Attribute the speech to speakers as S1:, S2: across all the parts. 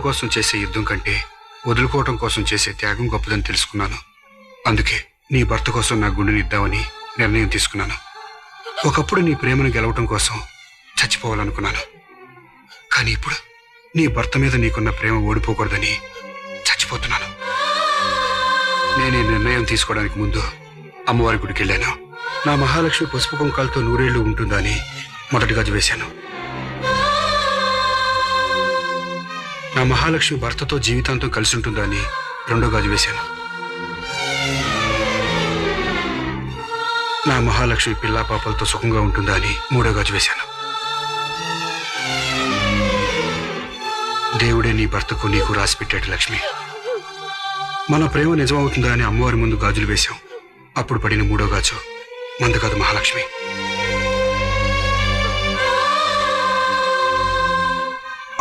S1: కోసం చేసే యుద్ధం కంటే వదులుకోవటం కోసం చేసే త్యాగం గొప్పదని తెలుసుకున్నాను. అందుకే నీ భర్త కోసం నా గుండెని ఇద్దామని నిర్ణయం తీసుకున్నాను. ఒకప్పుడు నీ ప్రేమను గెలవటం కోసం చచ్చిపోవాలనుకున్నాను. కానీ ఇప్పుడు నీ భర్త మీద నీకున్న ప్రేమ ఓడిపోకూడదని చచ్చిపోతున్నాను. నేను ఈ నిర్ణయం తీసుకోవడానికి ముందు అమ్మవారి గుడికి వెళ్ళాను. నా మహాలక్ష్మి పసుపు కుంకాలతో నూరేళ్లు ఉంటుందా అని మొదటి గాజు వేశాను. నా మహాలక్ష్మి భర్తతో జీవితాంతం కలిసి ఉంటుందా అని రెండో గాజు వేశాను. నా మహాలక్ష్మి పిల్లా పాపలతో సుఖంగా ఉంటుందా అని మూడో గాజు వేశాను. దేవుడే నీ భర్తకు నీకు రాసి పెట్టాడు లక్ష్మి. మన ప్రేమ నిజమవుతుందా అని అమ్మవారి ముందు గాజులు వేశాం. అప్పుడు పడిన మూడో గాజు మంద కాదు మహాలక్ష్మి.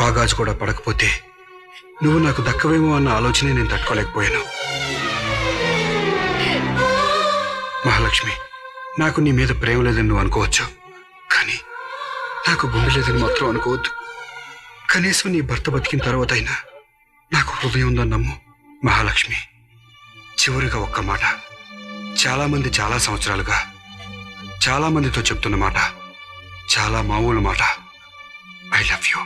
S1: ఆ గాజు కూడా పడకపోతే నువ్వు నాకు దక్కవేమో అన్న ఆలోచనే నేను తట్టుకోలేకపోయాను. మహాలక్ష్మి, నాకు నీ మీద ప్రేమ లేదని నువ్వు అనుకోవచ్చు, కానీ నాకు గుండె లేదని మాత్రం అనుకోవద్దు. కనీసం నీ భర్త బతికిన తర్వాత అయినా నాకు హృదయం ఉందని నమ్ము మహాలక్ష్మి. చివరిగా ఒక్క మాట, చాలా మంది చాలా సంవత్సరాలుగా చాలా మందితో చెప్తున్న మాట, చాలా మామూలు మాట. I love you.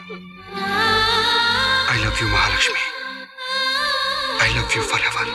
S1: I love you Mahalakshmi. I love you for ever.